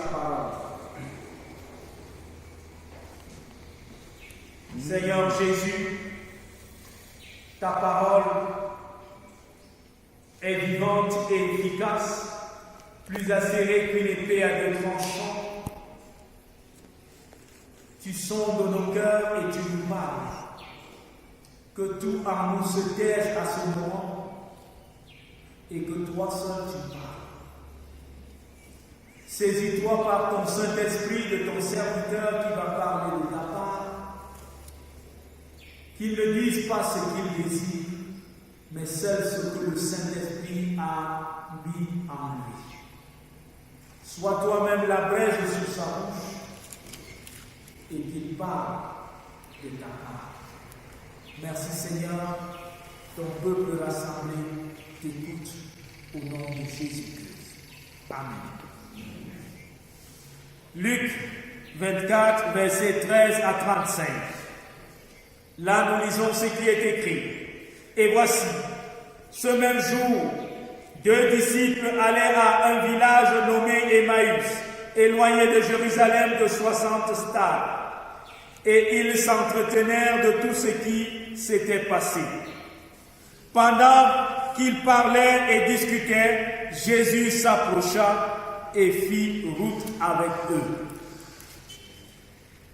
parole. Seigneur Jésus, ta parole est vivante et efficace, plus acérée qu'une épée à deux tranchants. Tu sondes nos cœurs et tu nous parles. Que tout en nous se taise à ce moment et que toi seul tu parles. Saisis-toi par ton Saint-Esprit de ton serviteur qui va parler de ta part, qu'il ne dise pas ce qu'il désire, mais seul ce que le Saint-Esprit a mis en lui. Sois toi-même la brèche sur sa bouche et qu'il parle de ta part. Merci Seigneur, ton peuple rassemblé t'écoute au nom de Jésus-Christ. Amen. Luc 24, versets 13 à 35. Là, nous lisons ce qui est écrit. Et voici, ce même jour, 2 disciples allaient à un village nommé Emmaüs, éloigné de Jérusalem de 60 stades. Et ils s'entretenèrent de tout ce qui s'était passé. Pendant qu'ils parlaient et discutaient, Jésus s'approcha et fit route avec eux.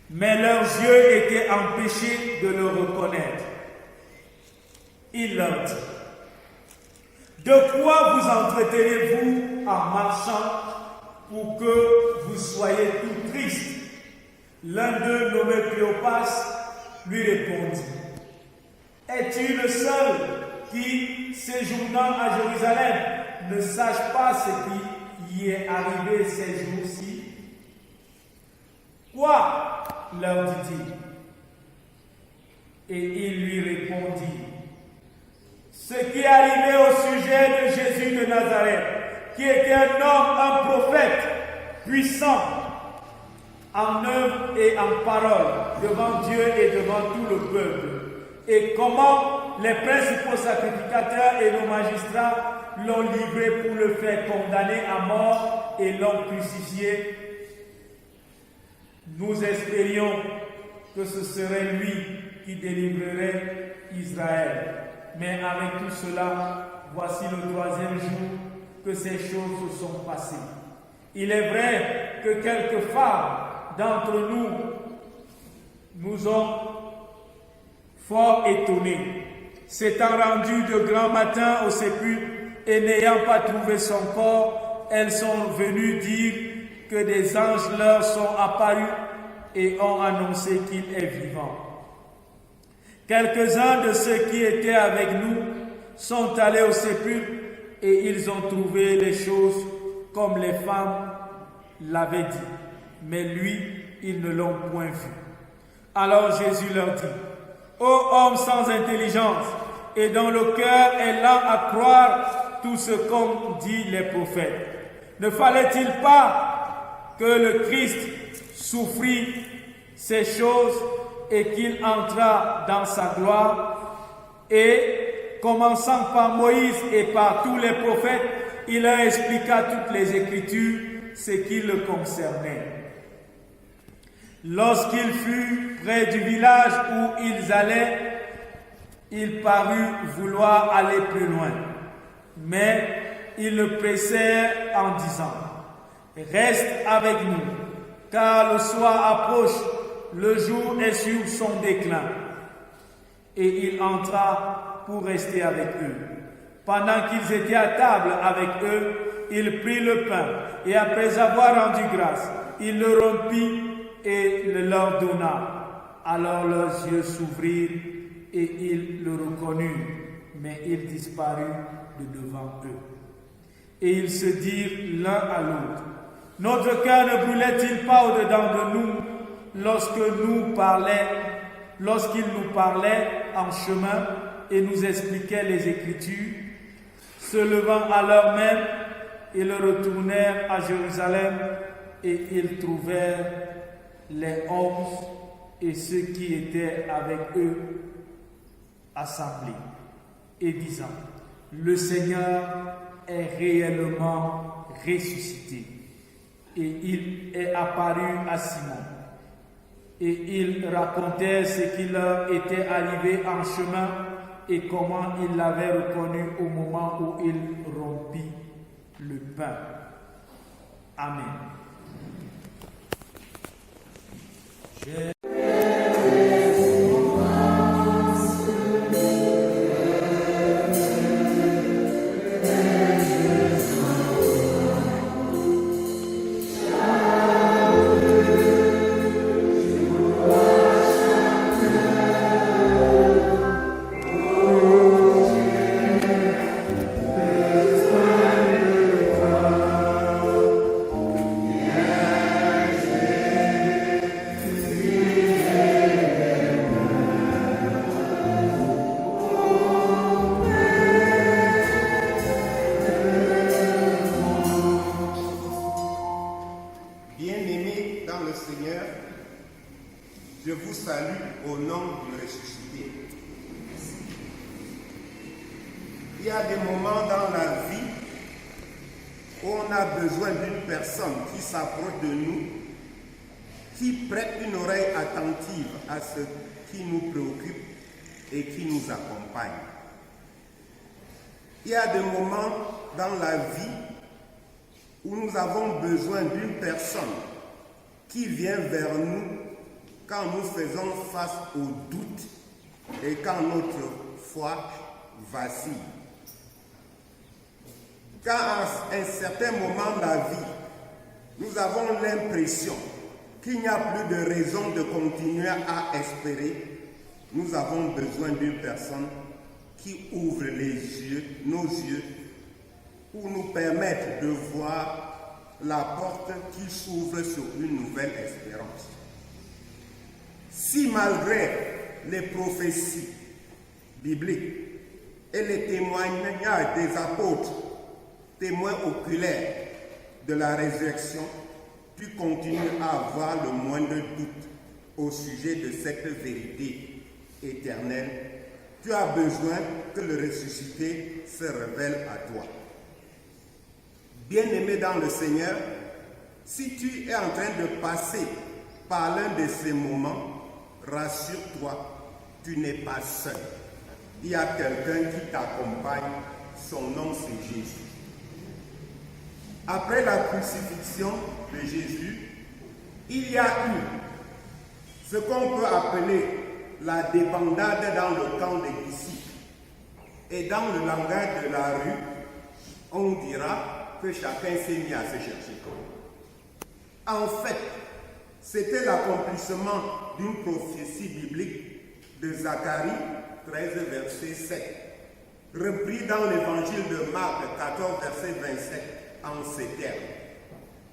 Mais leurs yeux étaient empêchés de le reconnaître. Il leur dit: de quoi vous entretenez-vous en marchant pour que vous soyez tout tristes? L'un d'eux, nommé Cléopas, lui répondit: es-tu le seul qui, séjournant à Jérusalem, ne sache pas ce qui y est arrivé ces jours-ci? Quoi? Leur dit-il. Et il lui répondit: ce qui est arrivé au sujet de Jésus de Nazareth, qui était un homme, un prophète, puissant, en œuvre et en parole, devant Dieu et devant tout le peuple. Et comment les principaux sacrificateurs et nos magistrats l'ont livré pour le faire condamner à mort et l'ont crucifié. Nous espérions que ce serait lui qui délivrerait Israël. Mais avec tout cela, voici le 3e jour que ces choses se sont passées. Il est vrai que quelques femmes d'entre nous nous ont fort étonnés. S'étant rendues de grand matin au sépulcre et n'ayant pas trouvé son corps, elles sont venues dire que des anges leur sont apparus et ont annoncé qu'il est vivant. Quelques-uns de ceux qui étaient avec nous sont allés au sépulcre et ils ont trouvé les choses comme les femmes l'avaient dit. Mais lui, ils ne l'ont point vu. Alors Jésus leur dit: ô hommes sans intelligence, et dont le cœur est lent à croire tout ce qu'ont dit les prophètes, ne fallait-il pas que le Christ souffrit ces choses et qu'il entra dans sa gloire? Et, commençant par Moïse et par tous les prophètes, il leur expliqua toutes les Écritures, ce qui le concernait. Lorsqu'il fut près du village où ils allaient, il parut vouloir aller plus loin. Mais ils le pressèrent en disant: reste avec nous, car le soir approche, le jour est sur son déclin. Et il entra pour rester avec eux. Pendant qu'ils étaient à table avec eux, il prit le pain, et après avoir rendu grâce, il le rompit et le leur donna. Alors leurs yeux s'ouvrirent et ils le reconnurent, mais il disparut de devant eux. Et ils se dirent l'un à l'autre: notre cœur ne brûlait-il pas au-dedans de nous lorsqu'il nous parlait en chemin et nous expliquait les Écritures? Se levant à l'heure même, ils retournèrent à Jérusalem et ils trouvèrent les 11 et ceux qui étaient avec eux assemblés et disant: le Seigneur est réellement ressuscité et il est apparu à Simon. Et il racontait ce qui leur était arrivé en chemin et comment il l'avait reconnu au moment où il rompit le pain. Amen. Je vous salue au nom du ressuscité. Il y a des moments dans la vie où on a besoin d'une personne qui s'approche de nous, qui prête une oreille attentive à ce qui nous préoccupe et qui nous accompagne. Il y a des moments dans la vie où nous avons besoin d'une personne qui vient vers nous quand nous faisons face aux doutes et quand notre foi vacille. Quand à un certain moment de la vie, nous avons l'impression qu'il n'y a plus de raison de continuer à espérer, nous avons besoin d'une personne qui ouvre nos yeux, pour nous permettre de voir la porte qui s'ouvre sur une nouvelle espérance. Si malgré les prophéties bibliques et les témoignages des apôtres, témoins oculaires de la résurrection, tu continues à avoir le moindre doute au sujet de cette vérité éternelle, tu as besoin que le ressuscité se révèle à toi. Bien-aimé dans le Seigneur, si tu es en train de passer par l'un de ces moments, rassure-toi, tu n'es pas seul. Il y a quelqu'un qui t'accompagne, son nom c'est Jésus. Après la crucifixion de Jésus, il y a eu ce qu'on peut appeler la débandade dans le camp des disciples. Et dans le langage de la rue, on dira que chacun s'est mis à se chercher. En fait, c'était l'accomplissement d'une prophétie biblique de Zacharie 13, verset 7, repris dans l'évangile de Marc 14, verset 27, en ces termes.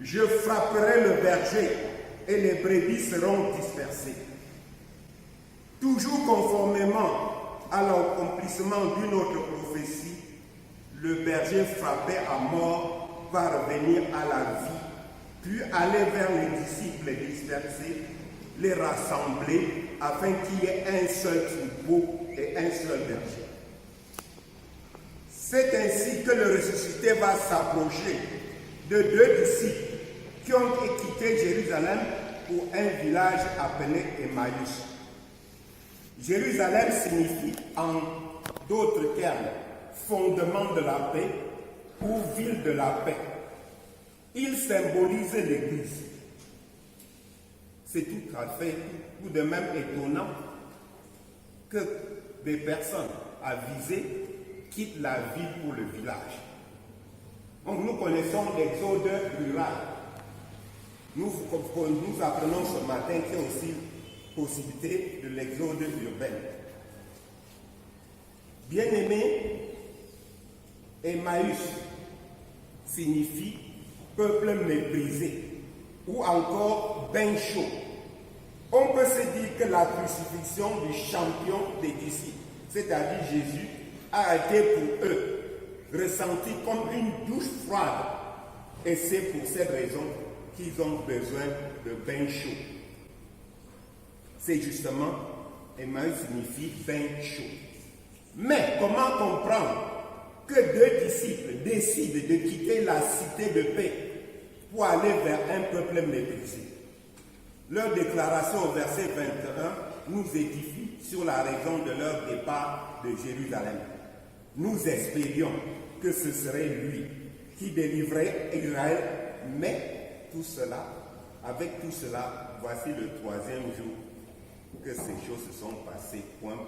Je frapperai le berger et les brebis seront dispersées. Toujours conformément à l'accomplissement d'une autre prophétie, le berger frappé à mort va revenir à la vie, puis aller vers les disciples dispersés, les rassembler afin qu'il y ait un seul troupeau et un seul berger. C'est ainsi que le ressuscité va s'approcher de deux disciples qui ont quitté Jérusalem pour un village appelé Emmaüs. Jérusalem signifie en d'autres termes fondement de la paix ou ville de la paix. Il symbolise l'Église. C'est tout à fait, tout de même étonnant que des personnes avisées quittent la ville pour le village. Donc nous connaissons l'exode rural. Nous apprenons ce matin qu'il y a aussi possibilité de l'exode urbain. Bien-aimé, Emmaüs signifie peuple méprisé ou encore bain chaud. On peut se dire que la crucifixion du champion des disciples, c'est-à-dire Jésus, a été pour eux ressenti comme une douche froide. Et c'est pour cette raison qu'ils ont besoin de bain chaud. C'est justement, Emmaüs signifie bain chaud. Mais comment comprendre que deux disciples décident de quitter la cité de paix pour aller vers un peuple méprisé. Leur déclaration au verset 21 nous édifie sur la raison de leur départ de Jérusalem. Nous espérions que ce serait lui qui délivrerait Israël, mais avec tout cela, voici le 3e jour que ces choses se sont passées, point.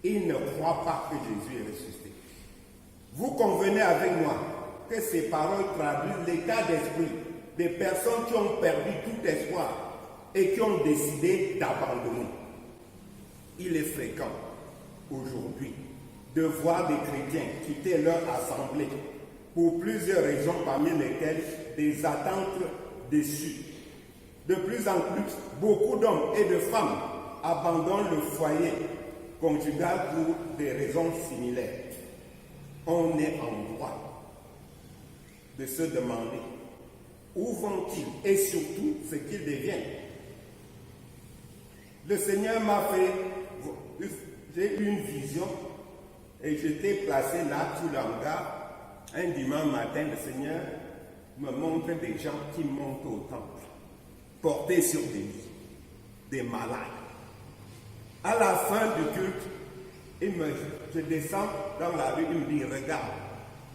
Ils ne croient pas que Jésus est ressuscité. Vous convenez avec moi que ces paroles traduisent l'état d'esprit des personnes qui ont perdu tout espoir et qui ont décidé d'abandonner. Il est fréquent aujourd'hui de voir des chrétiens quitter leur assemblée pour plusieurs raisons, parmi lesquelles des attentes déçues. De plus en plus, beaucoup d'hommes et de femmes abandonnent le foyer conjugal pour des raisons similaires. On est en droit de se demander où vont-ils et surtout ce qu'ils deviennent. Le Seigneur m'a fait, j'ai eu une vision et j'étais placé là sous le hangar. Un dimanche matin, le Seigneur me montre des gens qui montent au temple, portés sur des lits, des malades. À la fin du culte, je descends dans la rue, il me dit, regarde,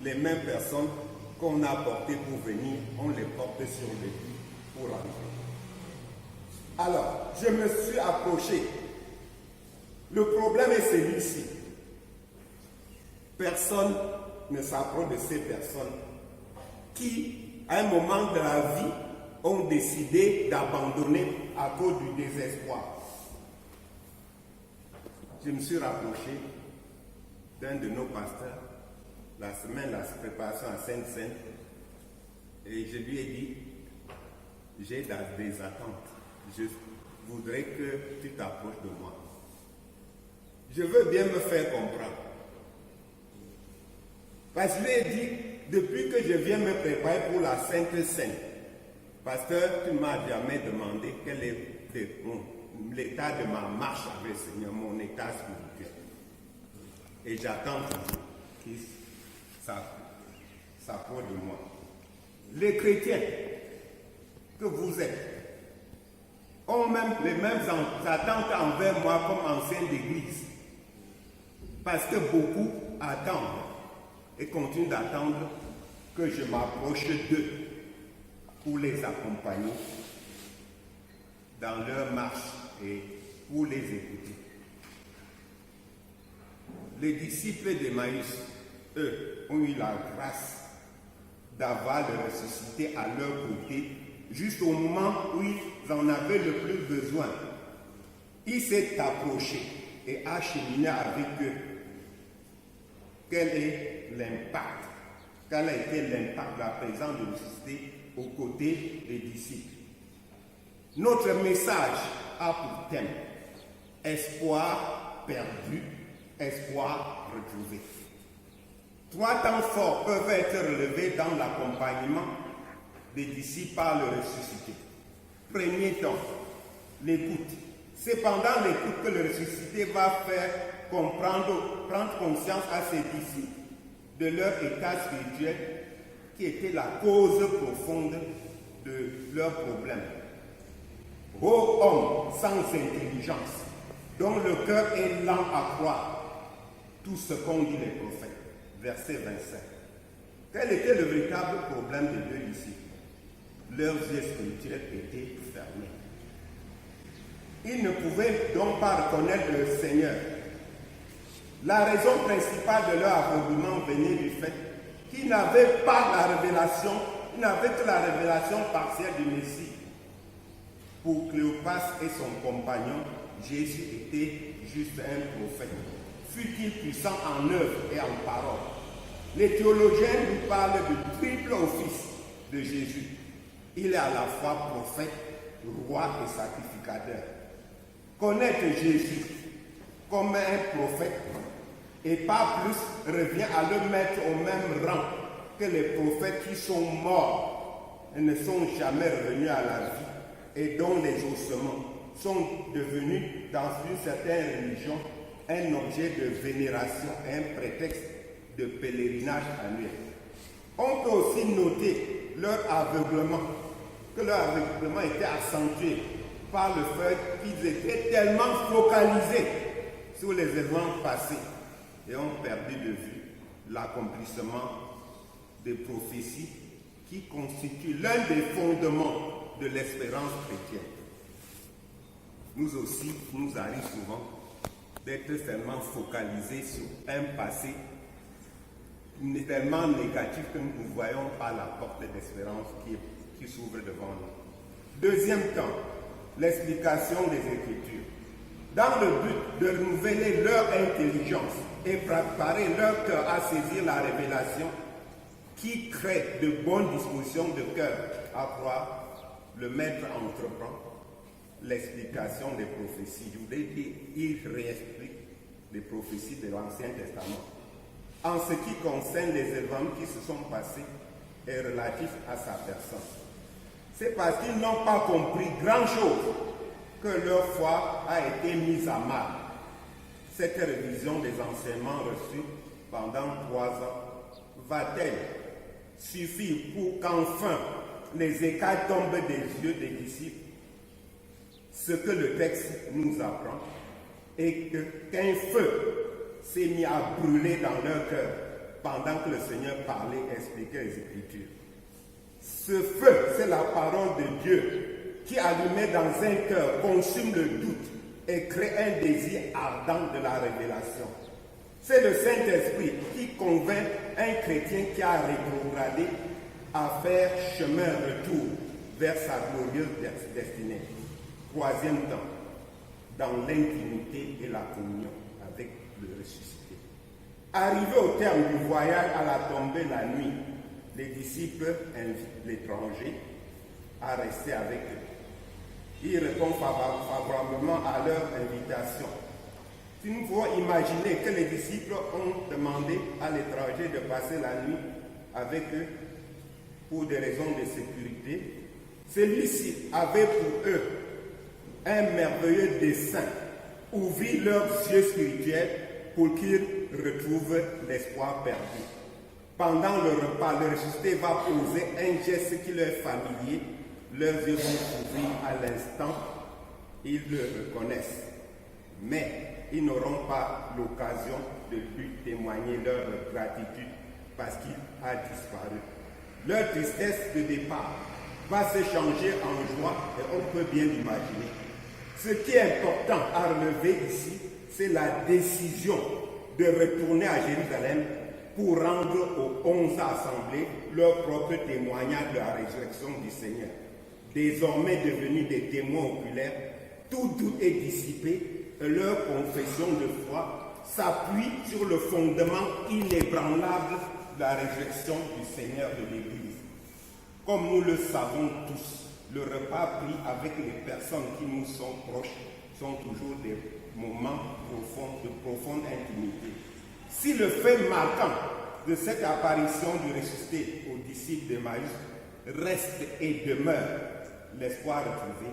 les mêmes personnes qu'on a portées pour venir, on les porte sur les lits pour rentrer. Alors, je me suis approché. Le problème est celui-ci. Personne ne s'approche de ces personnes qui, à un moment de la vie, ont décidé d'abandonner à cause du désespoir. Je me suis rapproché d'un de nos pasteurs, la semaine, la préparation à Sainte-Sainte, et je lui ai dit, j'ai des attentes, je voudrais que tu t'approches de moi. Je veux bien me faire comprendre. Parce que je lui ai dit, depuis que je viens me préparer pour la Sainte-Sainte, pasteur, tu ne m'as jamais demandé quel est l'état de ma marche avec le Seigneur, mon état spirituel. Et j'attends toujours qu'il s'approche de moi. Les chrétiens que vous êtes ont même les mêmes attentes envers moi comme ancien d'église. Parce que beaucoup attendent et continuent d'attendre que je m'approche d'eux pour les accompagner dans leur marche et pour les écouter. Les disciples d'Emmaüs, eux, ont eu la grâce d'avoir le ressuscité à leur côté, juste au moment où ils en avaient le plus besoin. Il s'est approché et a cheminé avec eux. Quel est l'impact? Quel a été l'impact de la présence de ressuscité aux côtés des disciples? Notre message a pour thème espoir perdu, espoir retrouvé. 3 temps forts peuvent être relevés dans l'accompagnement des disciples par le ressuscité. Premier temps, l'écoute. C'est pendant l'écoute que le ressuscité va faire prendre conscience à ses disciples de leur état spirituel qui était la cause profonde de leurs problèmes. Ô homme sans intelligence, dont le cœur est lent à croire tout ce qu'ont dit les prophètes. Verset 25. Quel était le véritable problème des deux disciples? Leurs yeux spirituels étaient fermés. Ils ne pouvaient donc pas reconnaître le Seigneur. La raison principale de leur aveuglement venait du fait qu'ils n'avaient pas la révélation, ils n'avaient que la révélation partielle du Messie. Pour Cléopas et son compagnon, Jésus était juste un prophète. Fut-il puissant en œuvre et en parole? Les théologiens nous parlent du triple office de Jésus. Il est à la fois prophète, roi et sacrificateur. Connaître Jésus comme un prophète et pas plus revient à le mettre au même rang que les prophètes qui sont morts et ne sont jamais revenus à la vie et dont les ossements sont devenus dans une certaine religion un objet de vénération et un prétexte de pèlerinage annuel. On peut aussi noter leur aveuglement, que leur aveuglement était accentué par le fait qu'ils étaient tellement focalisés sur les événements passés et ont perdu de vue l'accomplissement des prophéties qui constituent l'un des fondements de l'espérance chrétienne. Nous aussi, nous arrive souvent d'être tellement focalisés sur un passé tellement négatif que nous ne voyons pas la porte d'espérance qui s'ouvre devant nous. Deuxième temps, l'explication des Écritures. Dans le but de renouveler leur intelligence et préparer leur cœur à saisir la révélation qui crée de bonnes dispositions de cœur à croire, le maître entreprend l'explication des prophéties. Je voudrais dire, il réexplique les prophéties de l'Ancien Testament. En ce qui concerne les événements qui se sont passés et relatifs à sa personne. C'est parce qu'ils n'ont pas compris grand-chose que leur foi a été mise à mal. Cette révision des enseignements reçus pendant 3 ans va-t-elle suffire pour qu'enfin les écailles tombent des yeux des disciples? Ce que le texte nous apprend est qu'un feu s'est mis à brûler dans leur cœur pendant que le Seigneur parlait et expliquait les Écritures. Ce feu, c'est la parole de Dieu qui, allumée dans un cœur, consume le doute et crée un désir ardent de la révélation. C'est le Saint-Esprit qui convainc un chrétien qui a rétrogradé à faire chemin retour vers sa glorieuse destinée. Troisième temps, dans l'intimité et la communion avec le ressuscité. Arrivé au terme du voyage à la tombée la nuit, les disciples invitent l'étranger à rester avec eux. Il répond favorablement à leur invitation. Si nous pouvons imaginer que les disciples ont demandé à l'étranger de passer la nuit avec eux pour des raisons de sécurité, celui-ci avait pour eux un merveilleux dessein, ouvrir leurs yeux spirituels pour qu'ils retrouvent l'espoir perdu. Pendant le repas, le ressuscité va poser un geste qui leur est familier. Leurs yeux vont s'ouvrir à l'instant, ils le reconnaissent. Mais ils n'auront pas l'occasion de lui témoigner leur gratitude parce qu'il a disparu. Leur tristesse de départ va se changer en joie et on peut bien l'imaginer. Ce qui est important à relever ici, c'est la décision de retourner à Jérusalem pour rendre aux 11 assemblées leur propre témoignage de la résurrection du Seigneur. Désormais devenus des témoins oculaires, tout doute est dissipé et leur confession de foi s'appuie sur le fondement inébranlable de la résurrection du Seigneur de l'Église. Comme nous le savons tous, le repas pris avec les personnes qui nous sont proches sont toujours des moments profonds, de profonde intimité. Si le fait marquant de cette apparition du ressuscité aux disciples d'Emmaüs reste et demeure l'espoir retrouvé,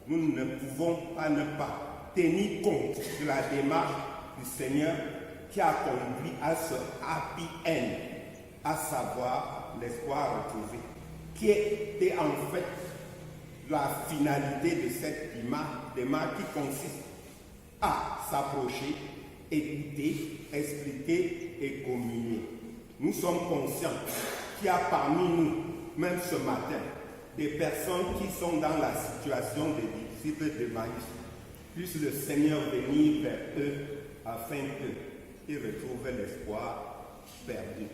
nous ne pouvons pas ne pas tenir compte de la démarche du Seigneur qui a conduit à ce happy end, à savoir l'espoir retrouvé, qui était en fait la finalité de cette démarche qui consiste à s'approcher, écouter, expliquer et communier. Nous sommes conscients qu'il y a parmi nous, même ce matin, des personnes qui sont dans la situation des disciples d'Emmaüs. Puisse le Seigneur venir vers eux afin qu'ils retrouvent l'espoir perdu.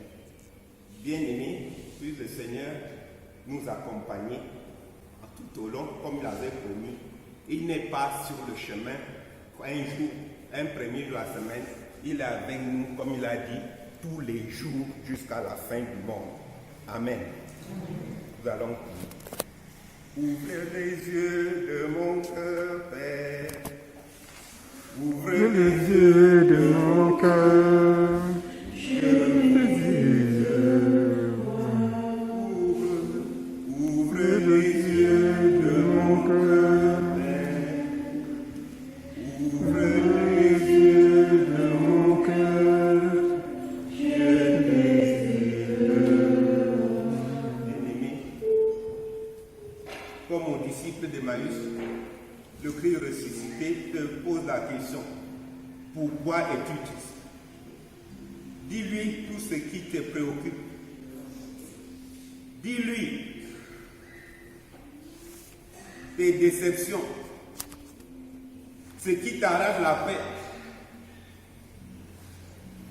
Bien-aimés, puisse le Seigneur nous accompagner tout au long, comme il avait promis. Il n'est pas sur le chemin. Un jour, un premier de la semaine, il est avec nous, comme il a dit, tous les jours jusqu'à la fin du monde. Amen. Nous allons ouvrir les yeux de mon cœur, Père. Ouvre les yeux de mon cœur. Je désire. Ouvre les yeux de mon cœur, Père. Ouvre les yeux de mon cœur. Je désire. Bien-aimés, comme aux disciples d'Emmaüs, le Christ ressuscité te pose la question, pourquoi es-tu triste? Dis-lui tout ce qui te préoccupe. Dis-lui tes déceptions, ce qui t'arrache la paix.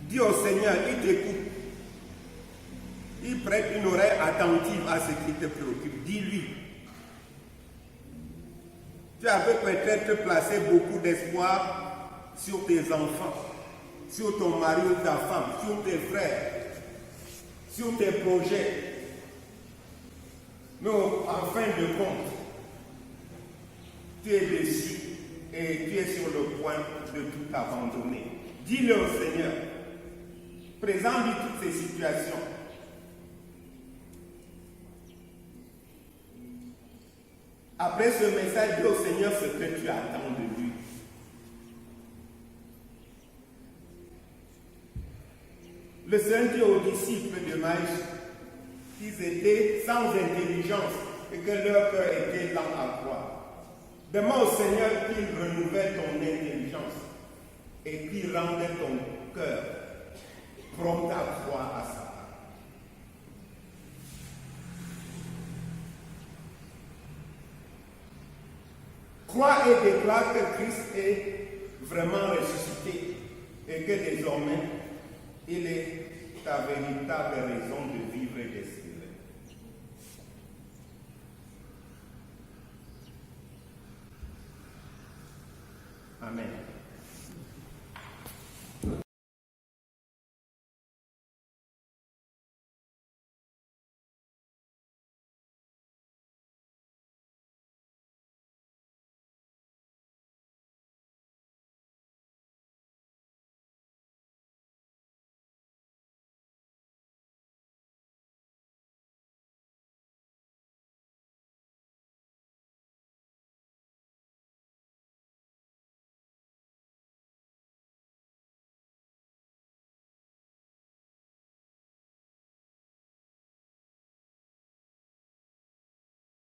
Dis au Seigneur, il t'écoute. Il prête une oreille attentive à ce qui te préoccupe. Dis-lui. Tu avais peut-être placé beaucoup d'espoir sur tes enfants, sur ton mari ou ta femme, sur tes frères, sur tes projets. Mais en fin de compte, tu es déçu et tu es sur le point de tout abandonner. Dis-le au Seigneur. Présente-lui toutes ces situations. Après ce message, dis au Seigneur ce que tu attends de lui. Le Seigneur dit aux disciples de Maïs qu'ils étaient sans intelligence et que leur cœur était lent à croire. Demande au Seigneur qu'il renouvelle ton intelligence et qu'il rende ton cœur prompt à croire à ça. Crois et déclare que Christ est vraiment ressuscité et que désormais, il est ta véritable raison de vivre et d'espérer. Amen.